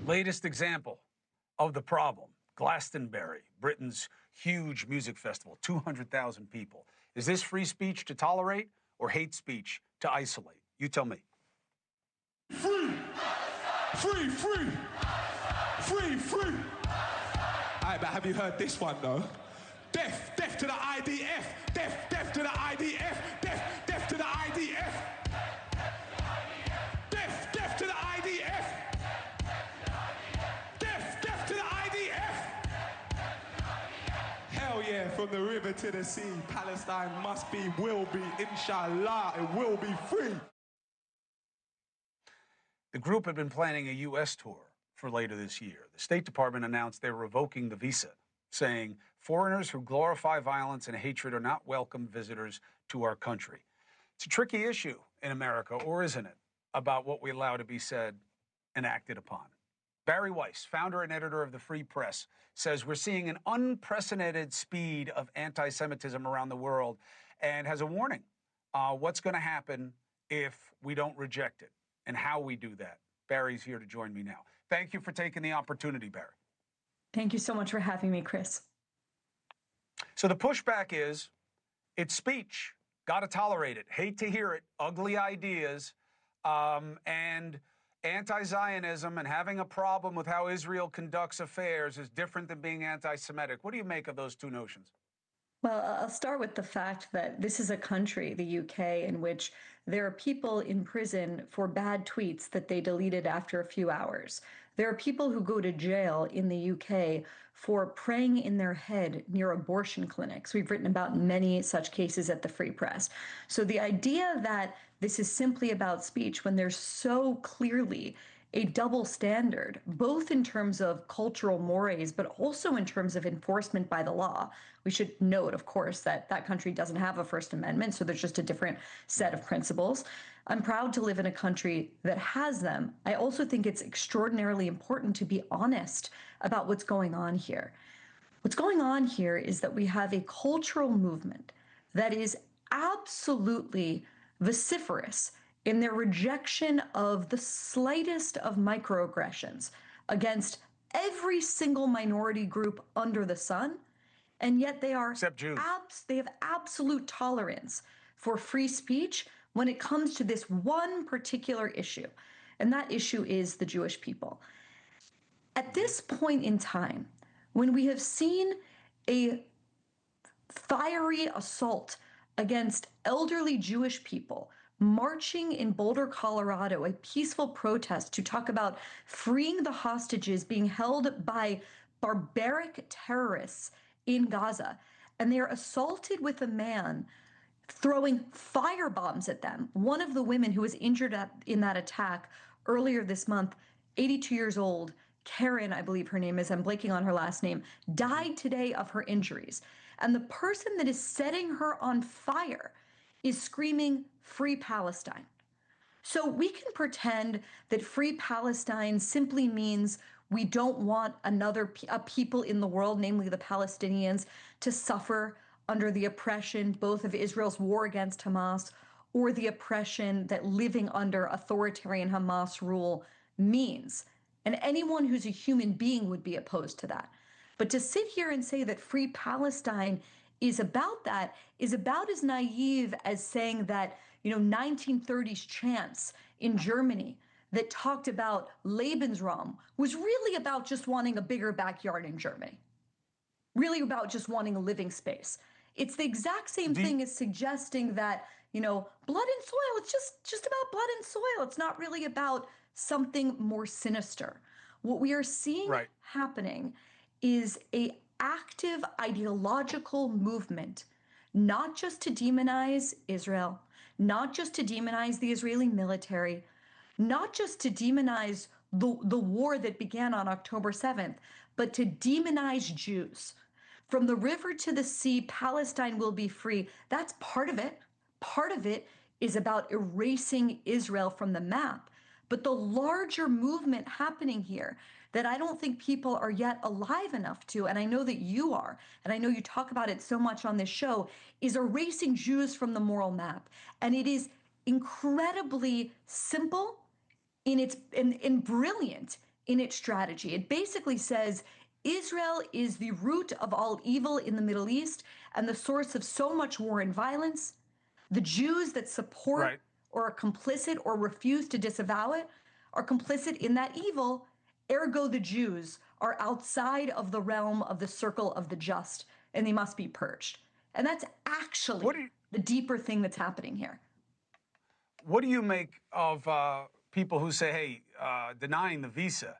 Latest example of the problem, Glastonbury, Britain's huge music festival, 200,000 people. Is this free speech to tolerate or hate speech to isolate? You tell me. Free! Free, free! Free, free! All right, but have you heard this one, though? Death, death to the IDF! Death, death to the IDF! Death, death to the IDF! Death, death to the IDF! Death, death to the IDF! Hell yeah, from the river to the sea, Palestine must be, will be, inshallah, it will be free. The group had been planning a U.S. tour for later this year. The State Department announced they're revoking the visa, saying foreigners who glorify violence and hatred are not welcome visitors to our country. It's a tricky issue in America, or isn't it, about what we allow to be said and acted upon. Bari Weiss, founder and editor of the Free Press, says we're seeing an unprecedented speed of anti-Semitism around the world and has a warning. What's going to happen if we don't reject it and how we do that. Bari's here to join me now. Thank you for taking the opportunity, Bari. Thank you so much for having me, Chris. So the pushback is, it's speech. Got to tolerate it. Hate to hear it. Ugly ideas. And anti-Zionism and having a problem with how Israel conducts affairs is different than being anti-Semitic. What do you make of those two notions? Well, I'll start with the fact that this is a country, the UK, in which there are people in prison for bad tweets that they deleted after a few hours. There are people who go to jail in the UK for praying in their head near abortion clinics. We've written about many such cases at the Free Press. So the idea that this is simply about speech when there's so clearly a double standard, both in terms of cultural mores, but also in terms of enforcement by the law. We should note, of course, that that country doesn't have a First Amendment, so there's just a different set of principles. I'm proud to live in a country that has them. I also think it's extraordinarily important to be honest about what's going on here. What's going on here is that we have a cultural movement that is absolutely vociferous in their rejection of the slightest of microaggressions against every single minority group under the sun, and yet they are except Jews. They have absolute tolerance for free speech when it comes to this one particular issue, and that issue is the Jewish people. At this point in time, when we have seen a fiery assault against elderly Jewish people marching in Boulder, Colorado, a peaceful protest to talk about freeing the hostages being held by barbaric terrorists in Gaza, and they are assaulted with a man throwing firebombs at them. One of the women who was injured in that attack earlier this month, 82 years old, Karen, I believe her name is, I'm blanking on her last name, died today of her injuries. And the person that is setting her on fire is screaming, "Free Palestine." So we can pretend that free Palestine simply means we don't want a people in the world, namely the Palestinians, to suffer under the oppression both of Israel's war against Hamas or the oppression that living under authoritarian Hamas rule means. And anyone who's a human being would be opposed to that. But to sit here and say that free Palestine is about that is about as naive as saying that, 1930s chants in Germany that talked about Lebensraum was really about just wanting a bigger backyard in Germany, really about just wanting a living space. It's the exact same thing as suggesting that, blood and soil, it's just about blood and soil. It's not really about something more sinister. What we are seeing happening is a active ideological movement, not just to demonize Israel, not just to demonize the Israeli military, not just to demonize the war that began on October 7th, but to demonize Jews. From the river to the sea, Palestine will be free. That's part of it. Part of it is about erasing Israel from the map. But the larger movement happening here that I don't think people are yet alive enough to, and I know that you are, and I know you talk about it so much on this show, is erasing Jews from the moral map. And it is incredibly simple and brilliant in its strategy. It basically says Israel is the root of all evil in the Middle East and the source of so much war and violence. The Jews that support Right. or are complicit or refuse to disavow it are complicit in that evil. Ergo, the Jews are outside of the realm of the circle of the just, and they must be purged. And that's actually the deeper thing that's happening here. What do you make of people who say, hey, denying the visa,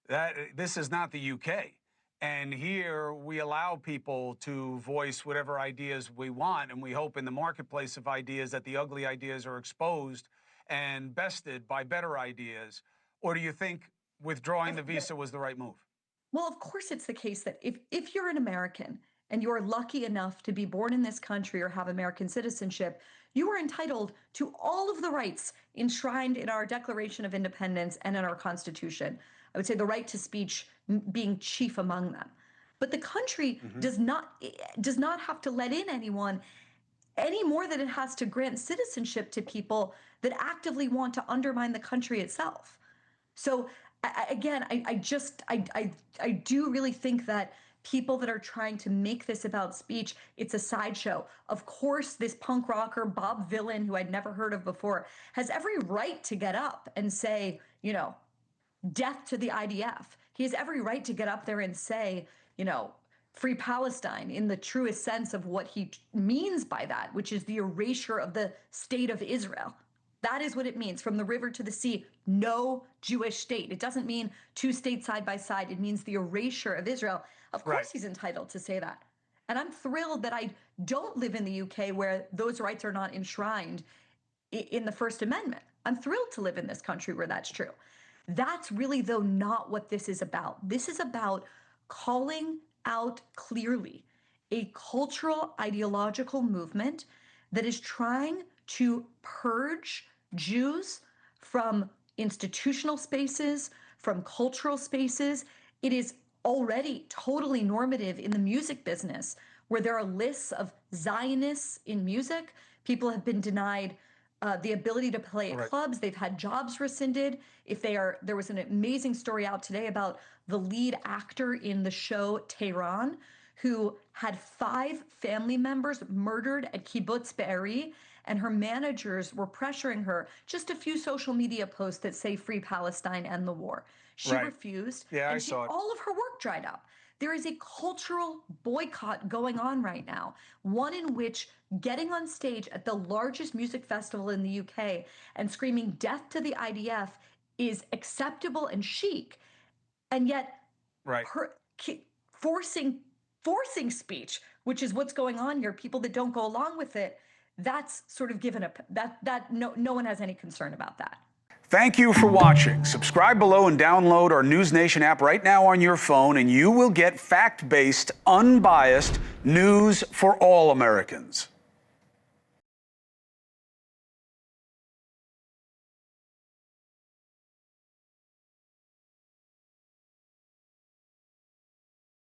that this is not the UK? And here we allow people to voice whatever ideas we want, and we hope in the marketplace of ideas that the ugly ideas are exposed and bested by better ideas. Or do you think withdrawing the visa was the right move? Well, of course, it's the case that if you're an American and you're lucky enough to be born in this country or have American citizenship, you are entitled to all of the rights enshrined in our Declaration of Independence and in our Constitution. I would say the right to speech being chief among them. But the country does not have to let in anyone any more than it has to grant citizenship to people that actively want to undermine the country itself. So I do really think that people that are trying to make this about speech, it's a sideshow. Of course, this punk rocker, Bob Vylan, who I'd never heard of before, has every right to get up and say, you know, death to the IDF. He has every right to get up there and say, you know, free Palestine in the truest sense of what he means by that, which is the erasure of the state of Israel. That is what it means. From the river to the sea, no Jewish state. It doesn't mean two states side by side. It means the erasure of Israel. Of course, he's entitled to say that. And I'm thrilled that I don't live in the UK where those rights are not enshrined in the First Amendment. I'm thrilled to live in this country where that's true. That's really, though, not what this is about. This is about calling out clearly a cultural, ideological movement that is trying to purge Jews from institutional spaces, from cultural spaces. It is already totally normative in the music business, where there are lists of Zionists in music. People have been denied the ability to play at clubs. They've had jobs rescinded. There was an amazing story out today about the lead actor in the show Tehran, who had 5 family members murdered at Kibbutz Be'eri, and her managers were pressuring her. Just a few social media posts that say free Palestine and the war. She refused, and all of her work dried up. There is a cultural boycott going on right now, one in which getting on stage at the largest music festival in the UK and screaming death to the IDF is acceptable and chic, and yet forcing speech, which is what's going on here, people that don't go along with it, that's sort of given up. No one has any concern about that. Thank you for watching. Subscribe below and download our NewsNation app right now on your phone, and you will get fact-based, unbiased news for all Americans.